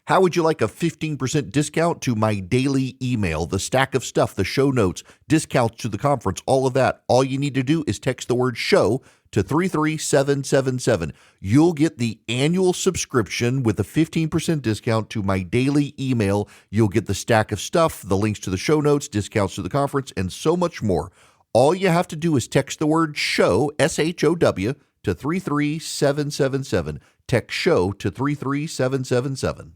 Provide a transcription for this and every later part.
How would you like a 15% discount to my daily email, the stack of stuff, the show notes, discounts to the conference, all of that? All you need to do is text the word show to 33777. You'll get the annual subscription with a 15% discount to my daily email. You'll get the stack of stuff, the links to the show notes, discounts to the conference, and so much more. All you have to do is text the word show, SHOW, to 33777. Text show to 33777.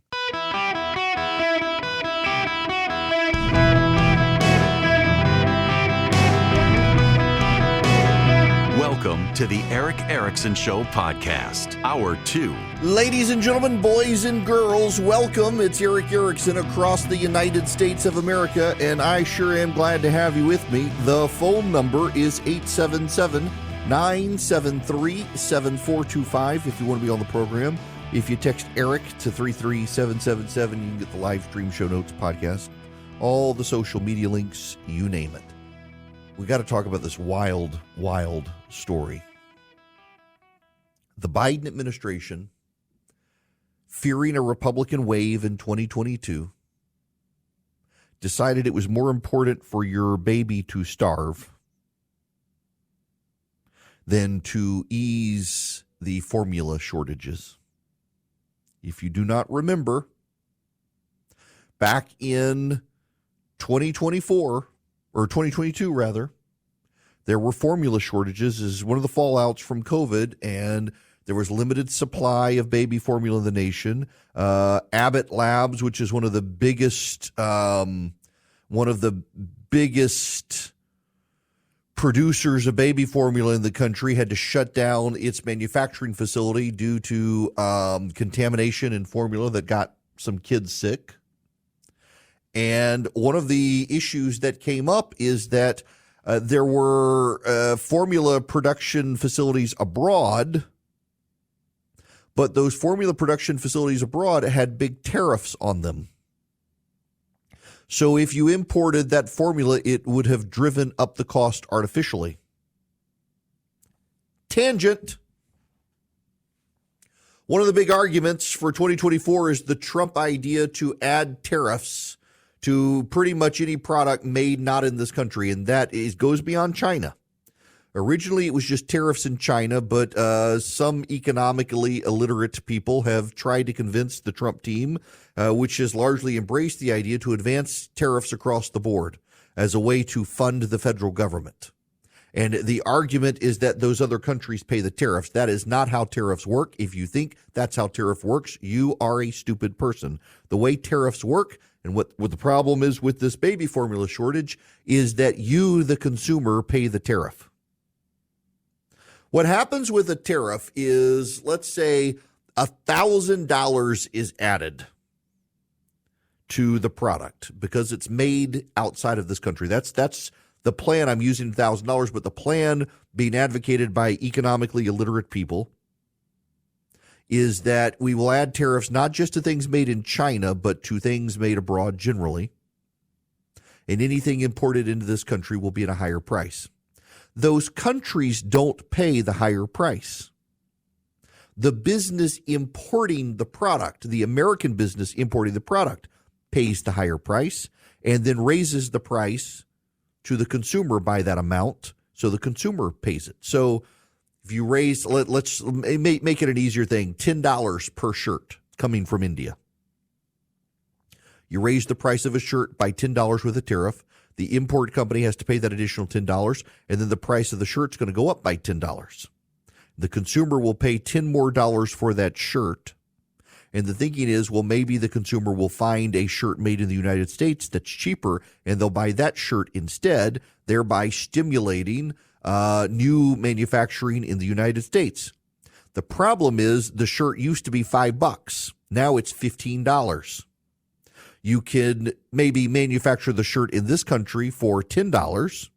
Welcome to the Eric Erickson Show podcast, Hour 2. Ladies and gentlemen, boys and girls, welcome. It's Eric Erickson across the United States of America, and I sure am glad to have you with me. The phone number is 877-973-7425 if you want to be on the program. If you text Eric to 33777, you can get the live stream, show notes, podcast, all the social media links, you name it. We got to talk about this wild, wild story. The Biden administration, fearing a Republican wave in 2022, decided it was more important for your baby to starve than to ease the formula shortages. If you do not remember, back in 2024, or 2022 rather, there were formula shortages as one of the fallouts from COVID, and there was limited supply of baby formula in the nation. Abbott Labs, which is one of the biggest producers of baby formula in the country, had to shut down its manufacturing facility due to contamination in formula that got some kids sick. And one of the issues that came up is that there were formula production facilities abroad, but those formula production facilities abroad had big tariffs on them. So if you imported that formula, it would have driven up the cost artificially. Tangent. One of the big arguments for 2024 is the Trump idea to add tariffs to pretty much any product made not in this country, and that goes beyond China. Originally, it was just tariffs in China, but some economically illiterate people have tried to convince the Trump team, which has largely embraced the idea, to advance tariffs across the board as a way to fund the federal government. And the argument is that those other countries pay the tariffs. That is not how tariffs work. If you think that's how tariff works, you are a stupid person. The way tariffs work, and what the problem is with this baby formula shortage, is that you, the consumer, pay the tariff. What happens with a tariff is, let's say, $1,000 is added to the product because it's made outside of this country. That's the plan. I'm using $1,000, but the plan being advocated by economically illiterate people is that we will add tariffs not just to things made in China, but to things made abroad generally. And anything imported into this country will be at a higher price. Those countries don't pay the higher price. The business importing the product, the American business importing the product, pays the higher price and then raises the price to the consumer by that amount, so the consumer pays it. So if you raise, let's make it an easier thing, $10 per shirt coming from India. You raise the price of a shirt by $10 with a tariff. The import company has to pay that additional $10, and then the price of the shirt's going to go up by $10. The consumer will pay $10 more for that shirt. And the thinking is, well, maybe the consumer will find a shirt made in the United States that's cheaper, and they'll buy that shirt instead, thereby stimulating new manufacturing in the United States. The problem is the shirt used to be $5. Now it's $15. You can maybe manufacture the shirt in this country for $10.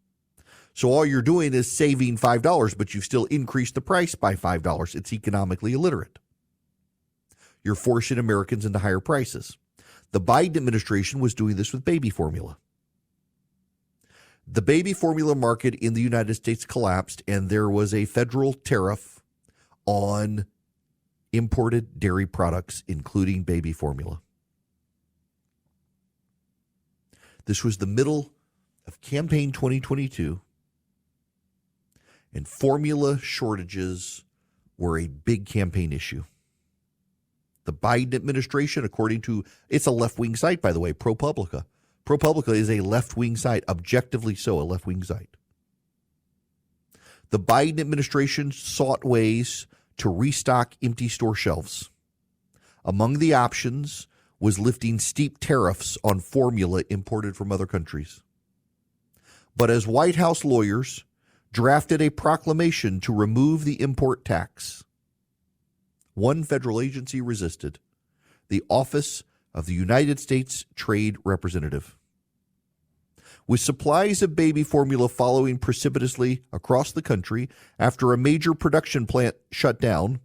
So all you're doing is saving $5, but you've still increased the price by $5. It's economically illiterate. You're forcing Americans into higher prices. The Biden administration was doing this with baby formula. The baby formula market in the United States collapsed, and there was a federal tariff on imported dairy products, including baby formula. This was the middle of campaign 2022, and formula shortages were a big campaign issue. The Biden administration, according to, it's a left-wing site, by the way, ProPublica. ProPublica is a left-wing site, objectively so, a left-wing site. The Biden administration sought ways to restock empty store shelves. Among the options was lifting steep tariffs on formula imported from other countries. But as White House lawyers drafted a proclamation to remove the import tax, one federal agency resisted: the Office of the United States Trade Representative. With supplies of baby formula following precipitously across the country after a major production plant shut down,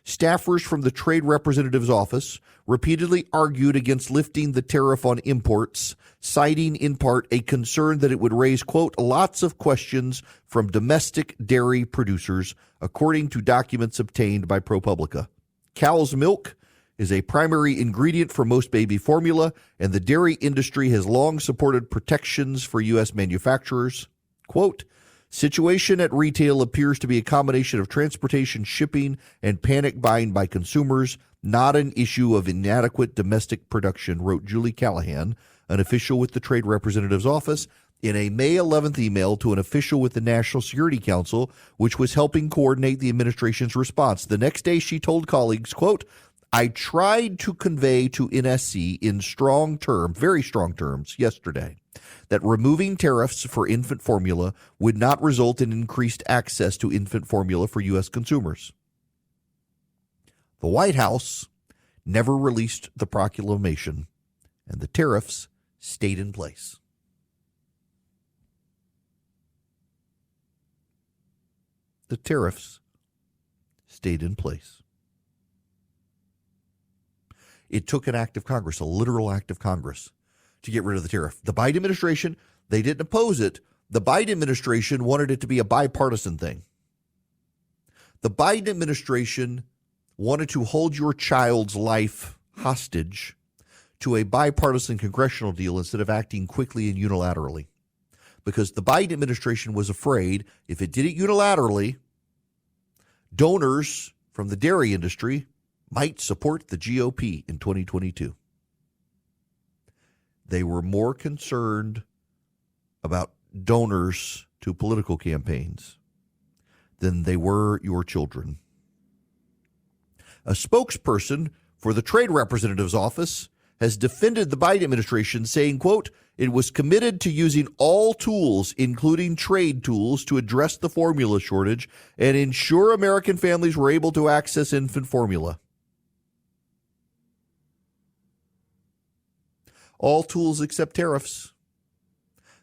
staffers from the Trade Representative's office repeatedly argued against lifting the tariff on imports, citing in part a concern that it would raise, quote, lots of questions from domestic dairy producers, according to documents obtained by ProPublica. Cow's milk is a primary ingredient for most baby formula, and the dairy industry has long supported protections for U.S. manufacturers. Quote, situation at retail appears to be a combination of transportation, shipping, and panic buying by consumers, not an issue of inadequate domestic production, wrote Julie Callahan, an official with the Trade Representative's office, in a May 11th email to an official with the National Security Council, which was helping coordinate the administration's response. The next day, she told colleagues, quote, I tried to convey to NSC in strong terms, very strong terms, yesterday, that removing tariffs for infant formula would not result in increased access to infant formula for U.S. consumers. The White House never released the proclamation, and the tariffs stayed in place. The tariffs stayed in place. It took an act of Congress, a literal act of Congress, to get rid of the tariff. The Biden administration, they didn't oppose it. The Biden administration wanted it to be a bipartisan thing. The Biden administration wanted to hold your child's life hostage to a bipartisan congressional deal instead of acting quickly and unilaterally. Because the Biden administration was afraid if it did it unilaterally, donors from the dairy industry might support the GOP in 2022. They were more concerned about donors to political campaigns than they were your children. A spokesperson for the Trade Representative's office has defended the Biden administration, saying, quote, it was committed to using all tools, including trade tools, to address the formula shortage and ensure American families were able to access infant formula. All tools except tariffs.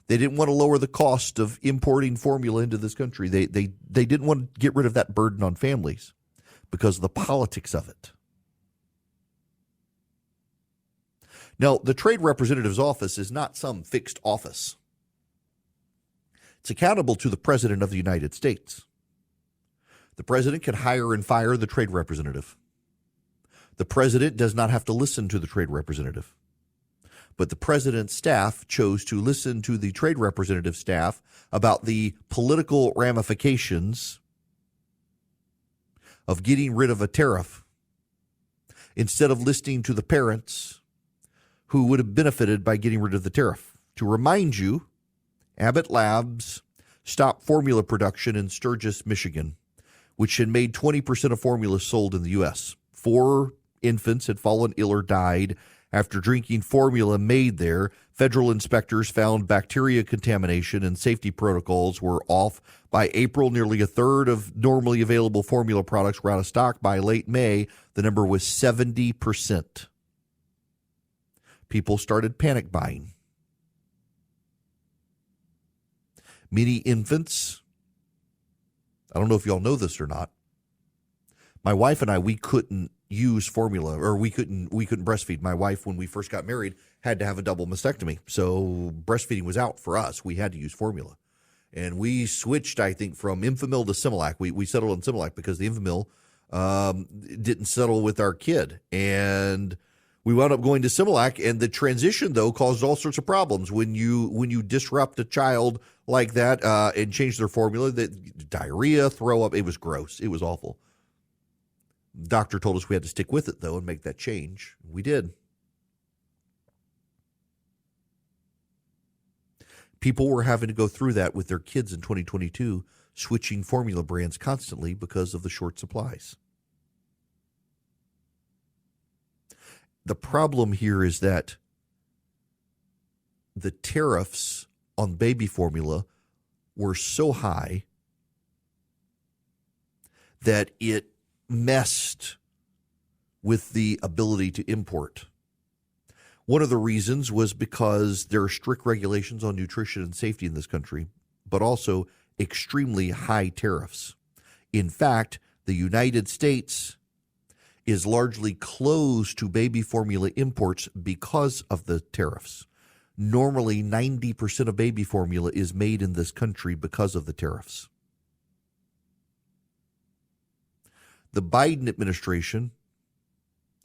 They didn't want to lower the cost of importing formula into this country. They didn't want to get rid of that burden on families because of the politics of it. Now, the Trade Representative's office is not some fixed office. It's accountable to the President of the United States. The President can hire and fire the Trade Representative. The President does not have to listen to the Trade Representative. But the President's staff chose to listen to the Trade Representative staff about the political ramifications of getting rid of a tariff instead of listening to the parents who would have benefited by getting rid of the tariff. To remind you, Abbott Labs stopped formula production in Sturgis, Michigan, which had made 20% of formula sold in the U.S. 4 infants had fallen ill or died after drinking formula made there. Federal inspectors found bacteria contamination and safety protocols were off. By April, nearly a third of normally available formula products were out of stock. By late May, the number was 70%. People started panic buying. Many infants, I don't know if y'all know this or not, my wife and I, we couldn't use formula, or we couldn't breastfeed. My wife, when we first got married, had to have a double mastectomy. So breastfeeding was out for us. We had to use formula. And we switched, I think, from Infamil to Similac. We settled on Similac because the Infamil didn't settle with our kid. And We wound up going to Similac, and the transition, though, caused all sorts of problems. When you disrupt a child like that and change their formula, diarrhea, throw up, it was gross. It was awful. The doctor told us we had to stick with it, though, and make that change. We did. People were having to go through that with their kids in 2022, switching formula brands constantly because of the short supplies. The problem here is that the tariffs on baby formula were so high that it messed with the ability to import. One of the reasons was because there are strict regulations on nutrition and safety in this country, but also extremely high tariffs. In fact, the United States is largely closed to baby formula imports because of the tariffs. Normally, 90% of baby formula is made in this country because of the tariffs. The Biden administration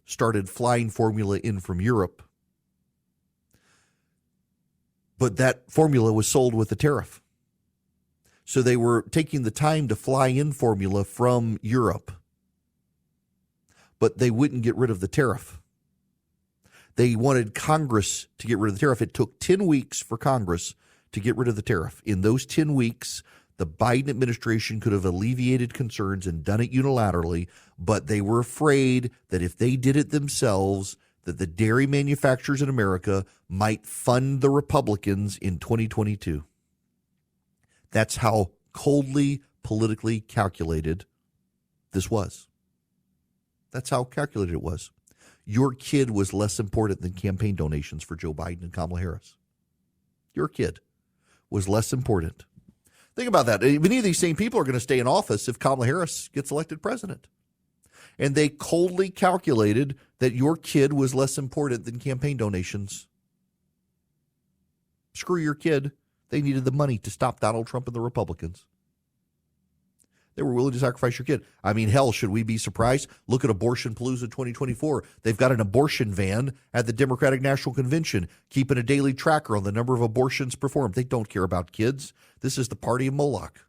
started flying formula in from Europe, but that formula was sold with a tariff. So they were taking the time to fly in formula from Europe, but they wouldn't get rid of the tariff. They wanted Congress to get rid of the tariff. It took 10 weeks for Congress to get rid of the tariff. In those 10 weeks, the Biden administration could have alleviated concerns and done it unilaterally, but they were afraid that if they did it themselves, that the dairy manufacturers in America might fund the Republicans in 2022. That's how coldly, politically calculated this was. That's how calculated it was. Your kid was less important than campaign donations for Joe Biden and Kamala Harris. Your kid was less important. Think about that. Many of these same people are going to stay in office if Kamala Harris gets elected president. And they coldly calculated that your kid was less important than campaign donations. Screw your kid. They needed the money to stop Donald Trump and the Republicans. They were willing to sacrifice your kid. I mean, hell, should we be surprised? Look at Abortion Palooza 2024. They've got an abortion van at the Democratic National Convention, keeping a daily tracker on the number of abortions performed. They don't care about kids. This is the party of Moloch.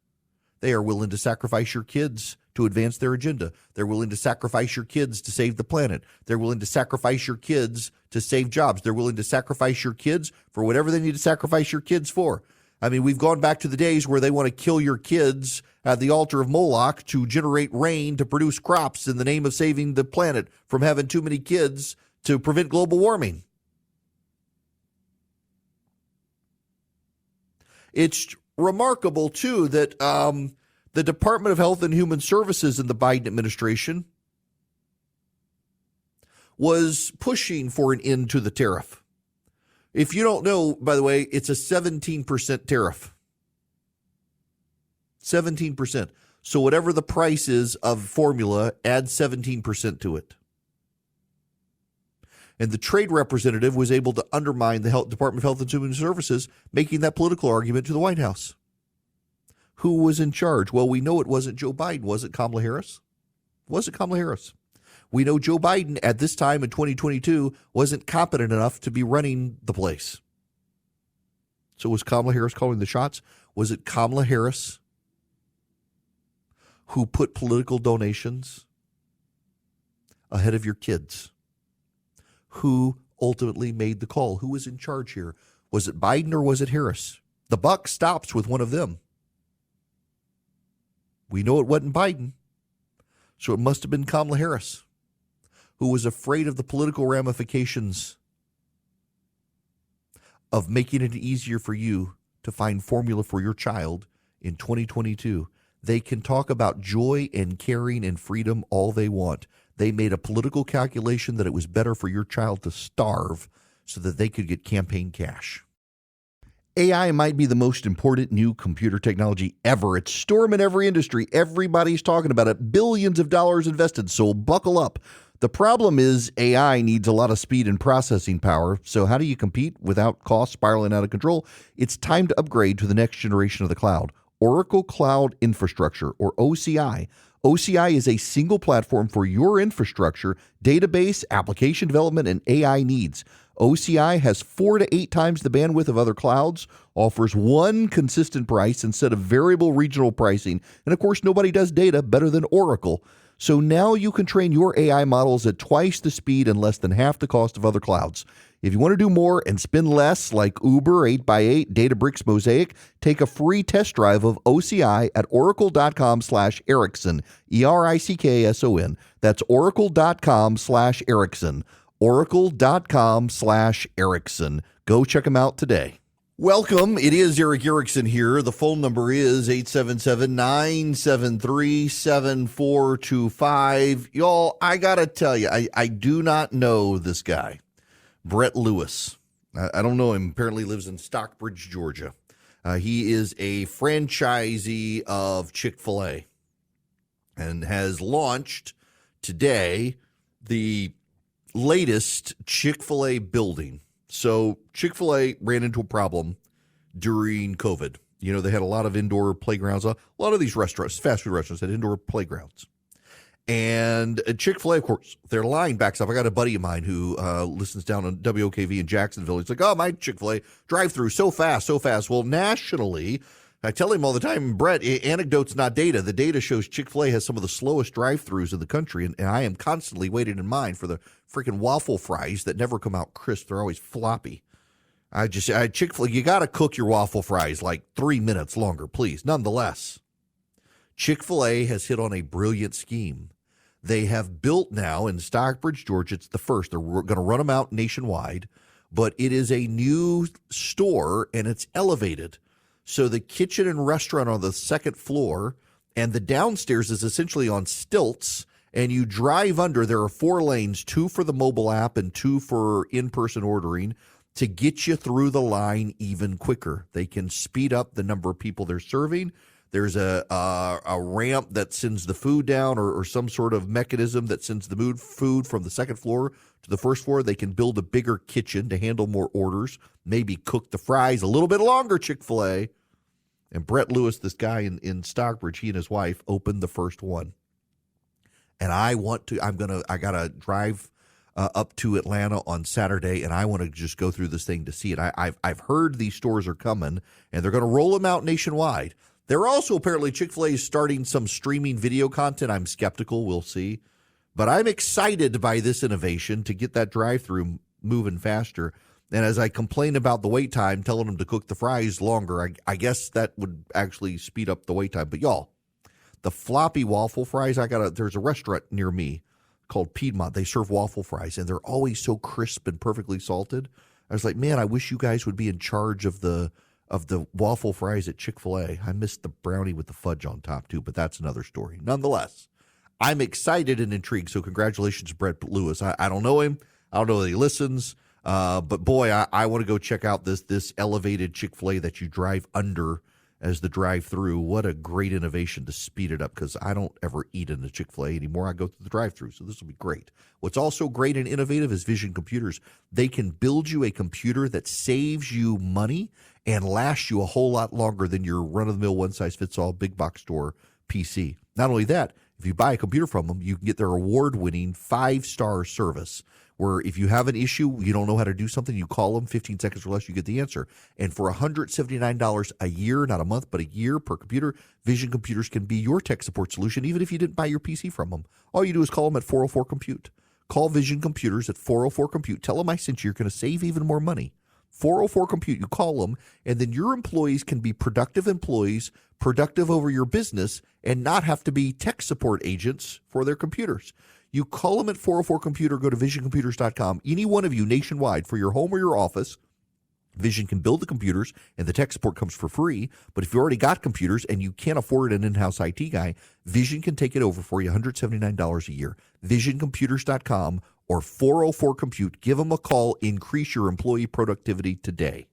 They are willing to sacrifice your kids to advance their agenda. They're willing to sacrifice your kids to save the planet. They're willing to sacrifice your kids to save jobs. They're willing to sacrifice your kids for whatever they need to sacrifice your kids for. I mean, we've gone back to the days where they want to kill your kids at the altar of Moloch to generate rain to produce crops in the name of saving the planet from having too many kids to prevent global warming. It's remarkable, too, that the Department of Health and Human Services in the Biden administration was pushing for an end to the tariff. If you don't know, by the way, it's a 17% tariff. 17%. So whatever the price is of formula, add 17% to it. And the trade representative was able to undermine the Department of Health and Human Services, making that political argument to the White House. Who was in charge? Well, we know it wasn't Joe Biden. Was it Kamala Harris? Was it Kamala Harris? We know Joe Biden at this time in 2022 wasn't competent enough to be running the place. So was Kamala Harris calling the shots? Was it Kamala Harris who put political donations ahead of your kids? Who ultimately made the call? Who was in charge here? Was it Biden or was it Harris? The buck stops with one of them. We know it wasn't Biden, so it must have been Kamala Harris, who was afraid of the political ramifications of making it easier for you to find formula for your child in 2022. They can talk about joy and caring and freedom all they want. They made a political calculation that it was better for your child to starve so that they could get campaign cash. AI might be the most important new computer technology ever. It's storming every industry. Everybody's talking about it. Billions of dollars invested, so buckle up. The problem is AI needs a lot of speed and processing power. So how do you compete without costs spiraling out of control? It's time to upgrade to the next generation of the cloud. Oracle Cloud Infrastructure, or OCI. OCI is a single platform for your infrastructure, database, application development, and AI needs. OCI has 4 to 8 times the bandwidth of other clouds, offers one consistent price instead of variable regional pricing, and of course, nobody does data better than Oracle. So now you can train your AI models at twice the speed and less than half the cost of other clouds. If you want to do more and spend less like Uber, 8x8, Databricks, Mosaic, take a free test drive of OCI at oracle.com/Erickson, Erickson. That's oracle.com/Erickson, oracle.com/Erickson. Go check them out today. Welcome. It is Eric Erickson here. The phone number is 877-973-7425. Y'all, I got to tell you, I do not know this guy, Brett Lewis. I don't know him. Apparently lives in Stockbridge, Georgia. He is a franchisee of Chick-fil-A and has launched today the latest Chick-fil-A building. So Chick-fil-A ran into a problem during COVID. You know, they had a lot of indoor playgrounds. A lot of these restaurants, fast food restaurants, had indoor playgrounds. And Chick-fil-A, of course, their line backs up. I got a buddy of mine who listens down on WOKV in Jacksonville. He's like, oh, my Chick-fil-A drive-through so fast, so fast. Well, nationally, I tell him all the time, Brett, anecdote's not data. The data shows Chick-fil-A has some of the slowest drive-throughs in the country, and I am constantly waiting in mind for the freaking waffle fries that never come out crisp. They're always floppy. Chick-fil-A, you got to cook your waffle fries like 3 minutes longer, please. Nonetheless, Chick-fil-A has hit on a brilliant scheme. They have built now in Stockbridge, Georgia. It's the first. They're going to run them out nationwide, but it is a new store, and it's elevated. So the kitchen and restaurant on the second floor, and the downstairs is essentially on stilts, and you drive under. There are 4 lanes, 2 for the mobile app and 2 for in-person ordering, to get you through the line even quicker. They can speed up the number of people they're serving. There's a ramp that sends the food down, or some sort of mechanism that sends the food from the second floor to the first floor. They can build a bigger kitchen to handle more orders, maybe cook the fries a little bit longer, Chick-fil-A. And Brett Lewis, this guy in Stockbridge, he and his wife opened the first one. And I got to drive up to Atlanta on Saturday, and I want to just go through this thing to see it. I've heard these stores are coming, and they're going to roll them out nationwide. They're also apparently, Chick-fil-A is starting some streaming video content. I'm skeptical. We'll see. But I'm excited by this innovation to get that drive-through moving faster. And as I complain about the wait time, telling them to cook the fries longer, I guess that would actually speed up the wait time. But y'all, the floppy waffle fries, there's a restaurant near me called Piedmont. They serve waffle fries, and they're always so crisp and perfectly salted. I was like, man, I wish you guys would be in charge of the waffle fries at Chick-fil-A. I missed the brownie with the fudge on top, too, but that's another story. Nonetheless, I'm excited and intrigued, so congratulations, Brett Lewis. I don't know him. I don't know that he listens, but boy, I want to go check out this elevated Chick-fil-A that you drive under as the drive-through. What a great innovation to speed it up, because I don't ever eat in the Chick-fil-A anymore. I go through the drive-through, so this will be great. What's also great and innovative is Vision Computers. They can build you a computer that saves you money and lasts you a whole lot longer than your run-of-the-mill, one-size-fits-all big box store PC. Not only that, if you buy a computer from them, you can get their award-winning 5-star service, where if you have an issue, you don't know how to do something, you call them, 15 seconds or less, you get the answer. And for $179 a year, not a month, but a year per computer, Vision Computers can be your tech support solution, even if you didn't buy your PC from them. All you do is call them at 404-COMPUTE. Call Vision Computers at 404-COMPUTE. Tell them I sent you. You're going to save even more money. 404-COMPUTE. You call them, and then your employees can be productive employees, productive over your business, and not have to be tech support agents for their computers. You call them at 404-COMPUTE or go to visioncomputers.com. Any one of you nationwide for your home or your office, Vision can build the computers, and the tech support comes for free. But if you already got computers and you can't afford an in-house IT guy, Vision can take it over for you, $179 a year. Visioncomputers.com or 404-COMPUTE. Give them a call. Increase your employee productivity today.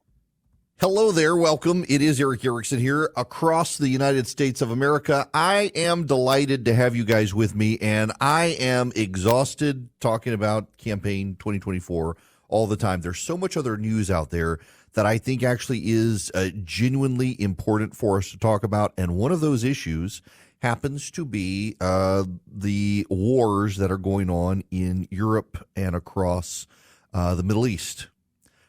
Hello there. Welcome. It is Eric Erickson here across the United States of America. I am delighted to have you guys with me, and I am exhausted talking about campaign 2024 all the time. There's so much other news out there that I think actually is genuinely important for us to talk about, and one of those issues happens to be the wars that are going on in Europe and across the Middle East.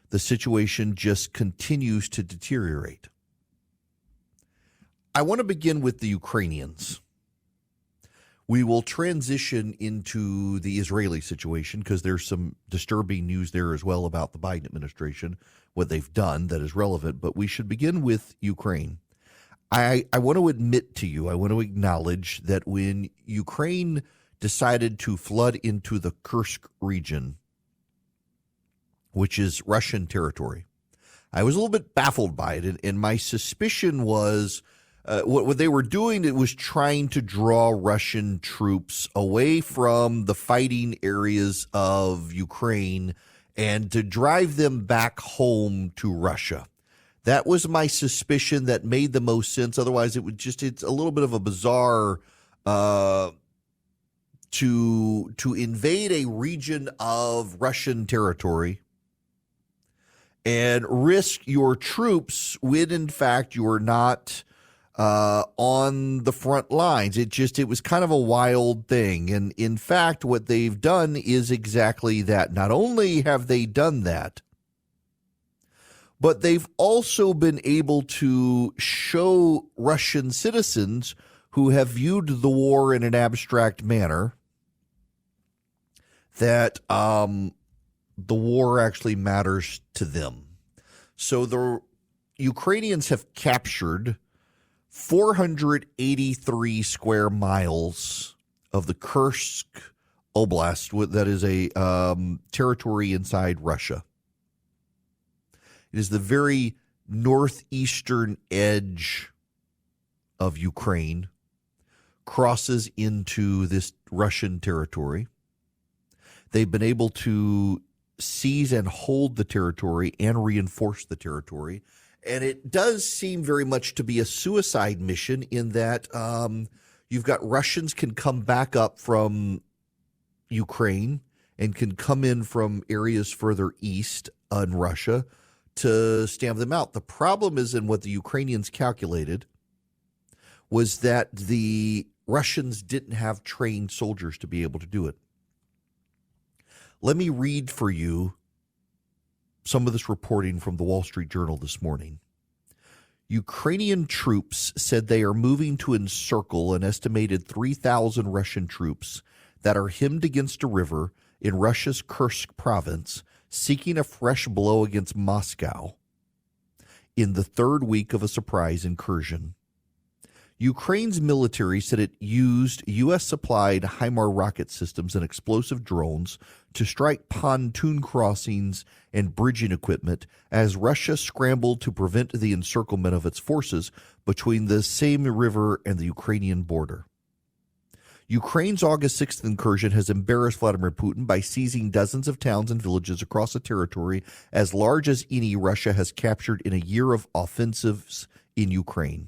The situation just continues to deteriorate. I want to begin with the Ukrainians. We will transition into the Israeli situation because there's some disturbing news there as well about the Biden administration, what they've done that is relevant. But we should begin with Ukraine. I want to admit to you, I want to acknowledge that when Ukraine decided to flood into the Kursk region, which is Russian territory, I was a little bit baffled by it. And my suspicion was what they were doing, it was trying to draw Russian troops away from the fighting areas of Ukraine and to drive them back home to Russia. That was my suspicion. That made the most sense. Otherwise, it's a little bit of a bizarre to invade a region of Russian territory and risk your troops when, in fact, you're not on the front lines. It was kind of a wild thing. And in fact, what they've done is exactly that. Not only have they done that, but they've also been able to show Russian citizens who have viewed the war in an abstract manner that the war actually matters to them. So the Ukrainians have captured 483 square miles of the Kursk Oblast, that is a territory inside Russia. It is the very northeastern edge of Ukraine, crosses into this Russian territory. They've been able to seize and hold the territory and reinforce the territory. And it does seem very much to be a suicide mission in that you've got Russians can come back up from Ukraine and can come in from areas further east in Russia to stamp them out. The problem is in what the Ukrainians calculated was that the Russians didn't have trained soldiers to be able to do it. Let me read for you some of this reporting from the Wall Street Journal this morning. Ukrainian troops said they are moving to encircle an estimated 3,000 Russian troops that are hemmed against a river in Russia's Kursk province, seeking a fresh blow against Moscow in the third week of a surprise incursion. Ukraine's military said it used U.S.-supplied HIMARS rocket systems and explosive drones to strike pontoon crossings and bridging equipment as Russia scrambled to prevent the encirclement of its forces between the same river and the Ukrainian border. Ukraine's August 6th incursion has embarrassed Vladimir Putin by seizing dozens of towns and villages across a territory as large as any Russia has captured in a year of offensives in Ukraine.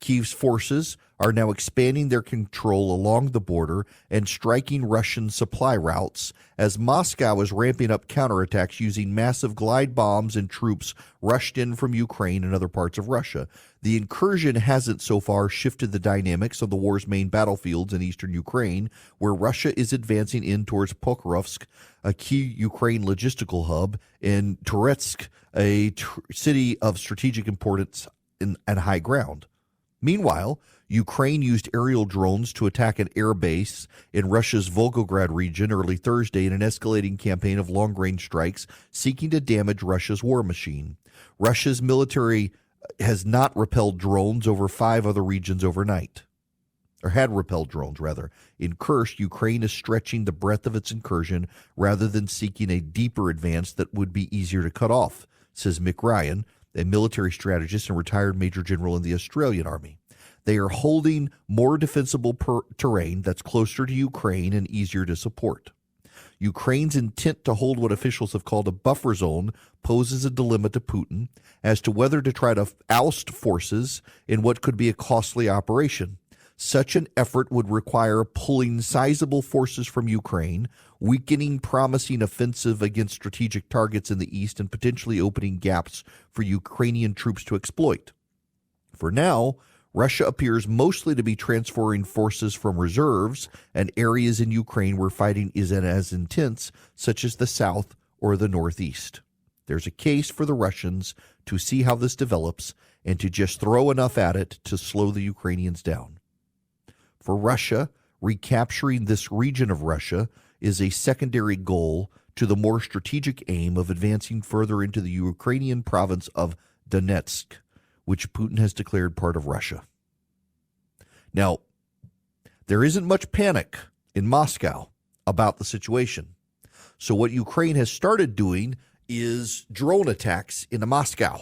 Kyiv's forces are now expanding their control along the border and striking Russian supply routes as Moscow is ramping up counterattacks using massive glide bombs and troops rushed in from Ukraine and other parts of Russia. The incursion hasn't so far shifted the dynamics of the war's main battlefields in eastern Ukraine, where Russia is advancing in towards Pokrovsk, a key Ukraine logistical hub, and Toretsk, a city of strategic importance and high ground. Meanwhile, Ukraine used aerial drones to attack an air base in Russia's Volgograd region early Thursday in an escalating campaign of long-range strikes seeking to damage Russia's war machine. Russia's military has not repelled drones over 5 other regions overnight, or had repelled drones, rather. In Kursk, Ukraine is stretching the breadth of its incursion rather than seeking a deeper advance that would be easier to cut off, says Mick Ryan, a military strategist and retired major general in the Australian Army. They are holding more defensible terrain that's closer to Ukraine and easier to support. Ukraine's intent to hold what officials have called a buffer zone poses a dilemma to Putin as to whether to try to oust forces in what could be a costly operation. Such an effort would require pulling sizable forces from Ukraine, weakening promising offensive against strategic targets in the east, and potentially opening gaps for Ukrainian troops to exploit. For now, Russia appears mostly to be transferring forces from reserves and areas in Ukraine where fighting isn't as intense, such as the south or the northeast. There's a case for the Russians to see how this develops and to just throw enough at it to slow the Ukrainians down. For Russia, recapturing this region of Russia is a secondary goal to the more strategic aim of advancing further into the Ukrainian province of Donetsk, which Putin has declared part of Russia. Now, there isn't much panic in Moscow about the situation. So what Ukraine has started doing is drone attacks into Moscow.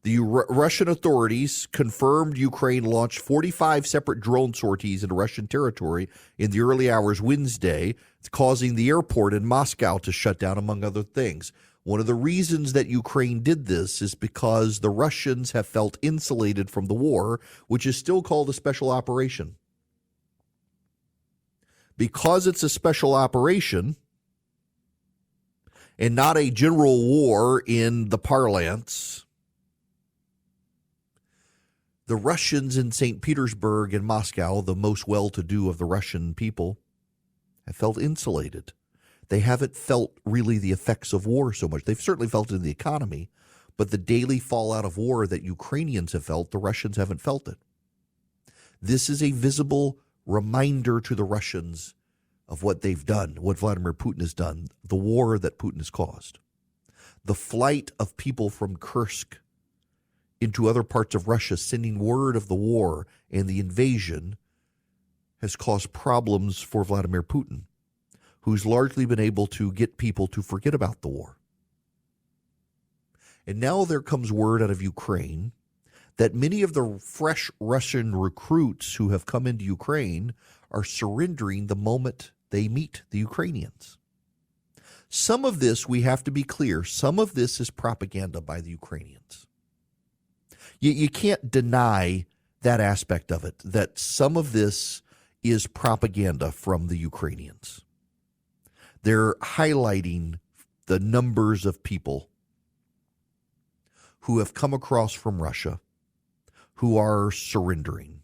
The Russian authorities confirmed Ukraine launched 45 separate drone sorties into Russian territory in the early hours Wednesday, causing the airport in Moscow to shut down, among other things. One of the reasons that Ukraine did this is because the Russians have felt insulated from the war, which is still called a special operation. Because it's a special operation and not a general war in the parlance, the Russians in St. Petersburg and Moscow, the most well-to-do of the Russian people, have felt insulated. They haven't felt really the effects of war so much. They've certainly felt it in the economy, but the daily fallout of war that Ukrainians have felt, the Russians haven't felt it. This is a visible reminder to the Russians of what they've done, what Vladimir Putin has done, the war that Putin has caused. The flight of people from Kursk into other parts of Russia, sending word of the war and the invasion, has caused problems for Vladimir Putin, who's largely been able to get people to forget about the war. And now there comes word out of Ukraine that many of the fresh Russian recruits who have come into Ukraine are surrendering the moment they meet the Ukrainians. Some of this, we have to be clear, some of this is propaganda by the Ukrainians. You can't deny that aspect of it, that some of this is propaganda from the Ukrainians. They're highlighting the numbers of people who have come across from Russia who are surrendering.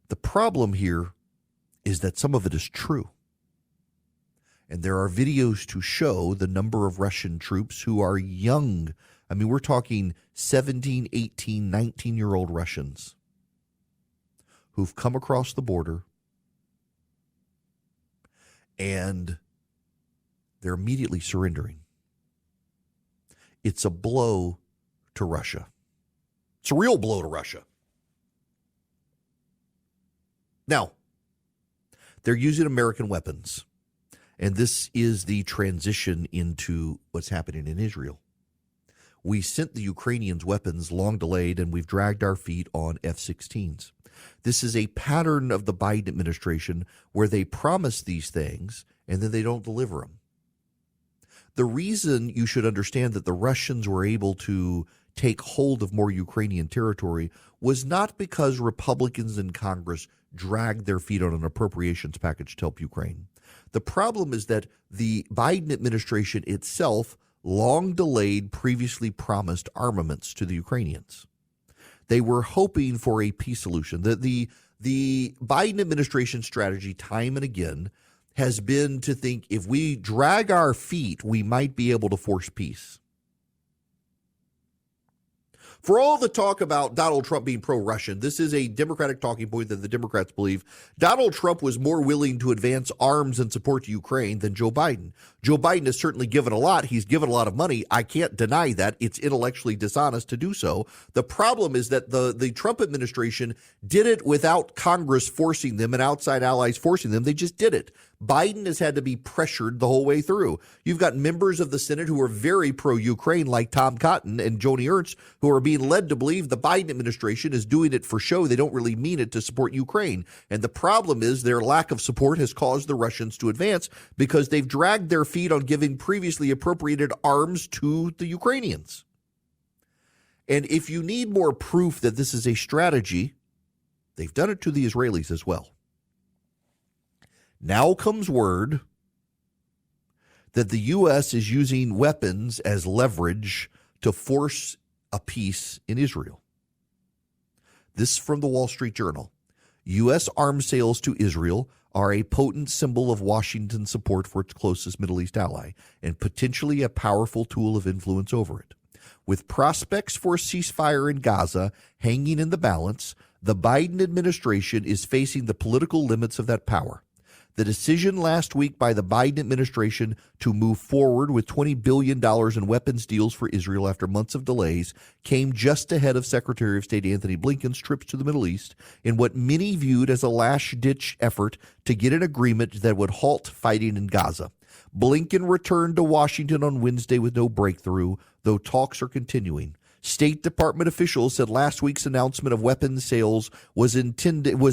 The problem here is that some of it is true. And there are videos to show the number of Russian troops who are young. I mean, we're talking 17, 18, 19-year-old Russians who've come across the border and they're immediately surrendering. It's a blow to Russia. It's a real blow to Russia. Now, they're using American weapons, and this is the transition into what's happening in Israel. We sent the Ukrainians weapons long delayed, and we've dragged our feet on F-16s. This is a pattern of the Biden administration where they promise these things and then they don't deliver them. The reason you should understand that the Russians were able to take hold of more Ukrainian territory was not because Republicans in Congress dragged their feet on an appropriations package to help Ukraine. The problem is that the Biden administration itself long delayed previously promised armaments to the Ukrainians. They were hoping for a peace solution. The Biden administration strategy time and again has been to think if we drag our feet, we might be able to force peace. For all the talk about Donald Trump being pro-Russian, this is a Democratic talking point that the Democrats believe. Donald Trump was more willing to advance arms and support to Ukraine than Joe Biden. Joe Biden has certainly given a lot. He's given a lot of money. I can't deny that. It's intellectually dishonest to do so. The problem is that the Trump administration did it without Congress forcing them and outside allies forcing them. They just did it. Biden has had to be pressured the whole way through. You've got members of the Senate who are very pro-Ukraine, like Tom Cotton and Joni Ernst, who are being led to believe the Biden administration is doing it for show. They don't really mean it to support Ukraine. And the problem is their lack of support has caused the Russians to advance because they've dragged their feet on giving previously appropriated arms to the Ukrainians. And if you need more proof that this is a strategy, they've done it to the Israelis as well. Now comes word that the U.S. is using weapons as leverage to force apiece in Israel. This from the Wall Street Journal. U.S. arms sales to Israel are a potent symbol of Washington's support for its closest Middle East ally and potentially a powerful tool of influence over it. With prospects for a ceasefire in Gaza hanging in the balance, the Biden administration is facing the political limits of that power. The decision last week by the Biden administration to move forward with $20 billion in weapons deals for Israel after months of delays came just ahead of Secretary of State Anthony Blinken's trips to the Middle East in what many viewed as a last-ditch effort to get an agreement that would halt fighting in Gaza. Blinken returned to Washington on Wednesday with no breakthrough, though talks are continuing. State Department officials said last week's announcement of weapons sales was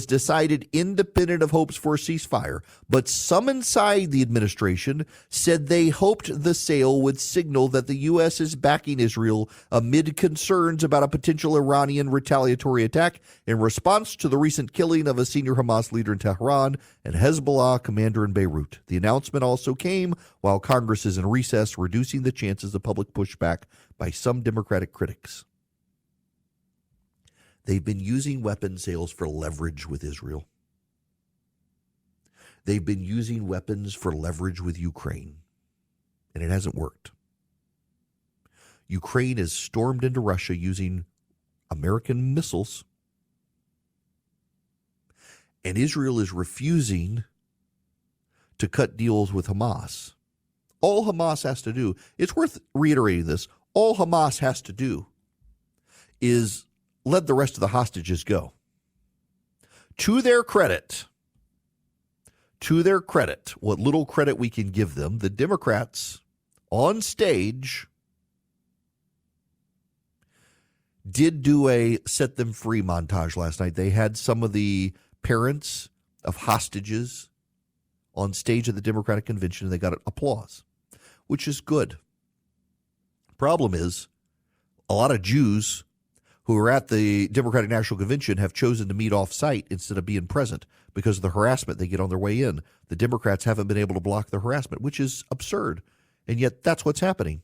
decided independent of hopes for a ceasefire, but some inside the administration said they hoped the sale would signal that the U.S. is backing Israel amid concerns about a potential Iranian retaliatory attack in response to the recent killing of a senior Hamas leader in Tehran and Hezbollah commander in Beirut. The announcement also came while Congress is in recess, reducing the chances of public pushback by some Democratic critics. They've been using weapon sales for leverage with Israel. They've been using weapons for leverage with Ukraine, and it hasn't worked. Ukraine has stormed into Russia using American missiles, and Israel is refusing to cut deals with Hamas. All Hamas has to do, it's worth reiterating this, all Hamas has to do is let the rest of the hostages go. To their credit, what little credit we can give them, the Democrats on stage did do a set them free montage last night. They had some of the parents of hostages on stage at the Democratic convention, and they got applause, which is good. Problem is, a lot of Jews who are at the Democratic National Convention have chosen to meet off-site instead of being present because of the harassment they get on their way in. The Democrats haven't been able to block the harassment, which is absurd, and yet that's what's happening.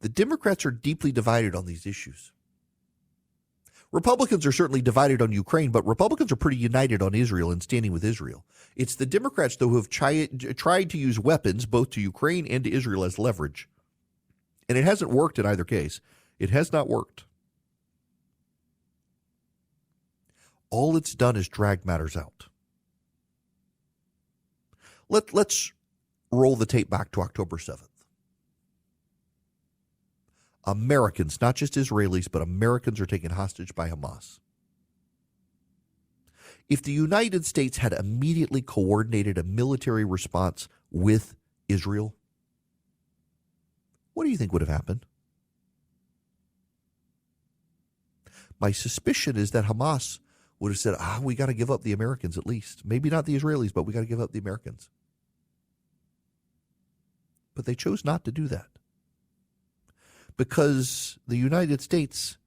The Democrats are deeply divided on these issues. Republicans are certainly divided on Ukraine, but Republicans are pretty united on Israel and standing with Israel. It's the Democrats, though, who have tried to use weapons both to Ukraine and to Israel as leverage. And it hasn't worked in either case. It has not worked. All it's done is drag matters out. Let's roll the tape back to October 7th. Americans, not just Israelis, but Americans are taken hostage by Hamas. If the United States had immediately coordinated a military response with Israel, what do you think would have happened? My suspicion is that Hamas would have said, we got to give up the Americans at least. Maybe not the Israelis, but we got to give up the Americans. But they chose not to do that, because the United States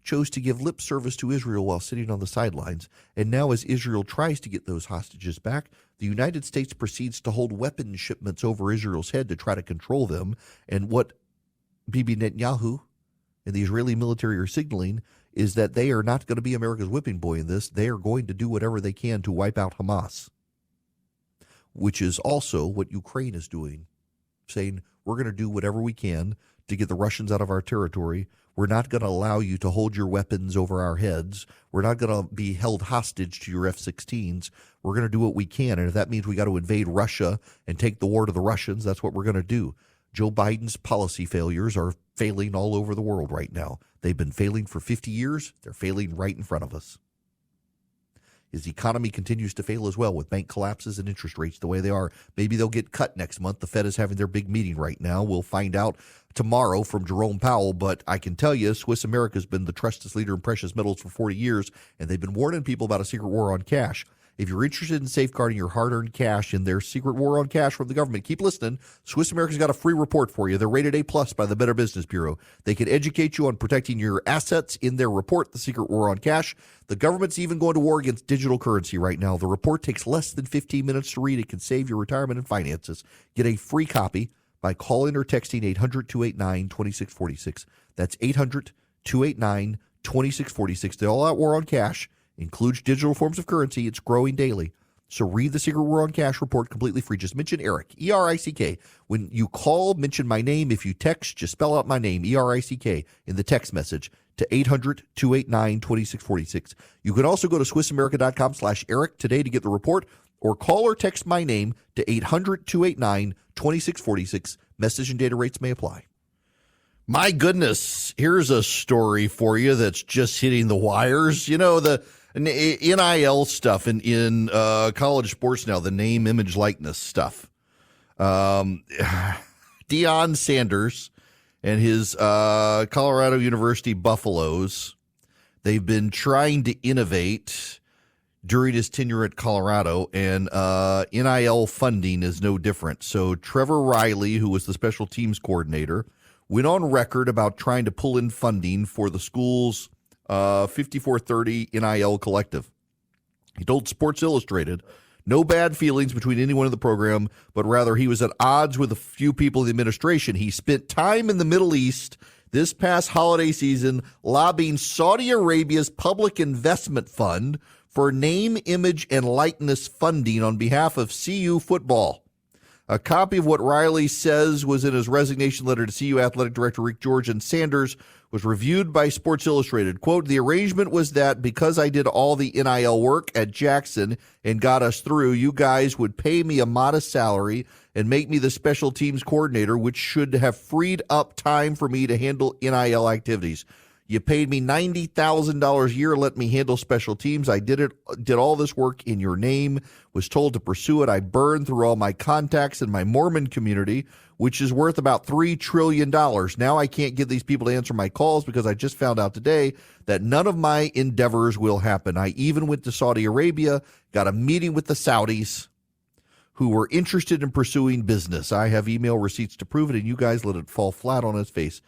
chose to give lip service to Israel while sitting on the sidelines. And now as Israel tries to get those hostages back, the United States proceeds to hold weapon shipments over Israel's head to try to control them. And what Bibi Netanyahu and the Israeli military are signaling is that they are not going to be America's whipping boy in this. They are going to do whatever they can to wipe out Hamas, which is also what Ukraine is doing, saying we're going to do whatever we can to get the Russians out of our territory. We're not going to allow you to hold your weapons over our heads. We're not going to be held hostage to your F-16s. We're going to do what we can. And if that means we got to invade Russia and take the war to the Russians, that's what we're going to do. Joe Biden's policy failures are failing all over the world right now. They've been failing for 50 years. They're failing right in front of us. His economy continues to fail as well with bank collapses and interest rates the way they are. Maybe they'll get cut next month. The Fed is having their big meeting right now. We'll find out tomorrow from Jerome Powell, but I can tell you Swiss America has been the trusted leader in precious metals for 40 years, and they've been warning people about a secret war on cash. If you're interested in safeguarding your hard-earned cash in their secret war on cash from the government, keep listening. Swiss America's got a free report for you. They're rated A+ by the Better Business Bureau. They can educate you on protecting your assets in their report, The Secret War on Cash. The government's even going to war against digital currency right now. The report takes less than 15 minutes to read. It can save your retirement and finances. Get a free copy by calling or texting 800-289-2646. That's 800-289-2646. The all-out war on cash includes digital forms of currency. It's growing daily. So read the Secret War on Cash report completely free. Just mention Eric, E-R-I-C-K. When you call, mention my name. If you text, just spell out my name, E-R-I-C-K, in the text message to 800-289-2646. You can also go to SwissAmerica.com/Eric today to get the report, or call or text my name to 800-289-2646. Message and data rates may apply. My goodness, here's a story for you that's just hitting the wires. You know, the NIL stuff in college sports now, the name, image, likeness stuff. Deion Sanders and his Colorado University Buffaloes, they've been trying to innovate during his tenure at Colorado, and NIL funding is no different. So Trevor Riley, who was the special teams coordinator, went on record about trying to pull in funding for the school's 5430 NIL collective. He told Sports Illustrated no bad feelings between anyone in the program, but rather he was at odds with a few people in the administration. He spent time in the Middle East this past holiday season lobbying Saudi Arabia's Public Investment Fund for name, image, and likeness funding on behalf of CU football. A copy of what Riley says was in his resignation letter to CU Athletic Director Rick George and Sanders was reviewed by Sports Illustrated. Quote, the arrangement was that because I did all the NIL work at Jackson and got us through, you guys would pay me a modest salary and make me the special teams coordinator, which should have freed up time for me to handle NIL activities. You paid me $90,000 a year, let me handle special teams. I did all this work in your name, was told to pursue it. I burned through all my contacts in my Mormon community, which is worth about $3 trillion. Now I can't get these people to answer my calls because I just found out today that none of my endeavors will happen. I even went to Saudi Arabia, got a meeting with the Saudis who were interested in pursuing business. I have email receipts to prove it, and you guys let it fall flat on its face.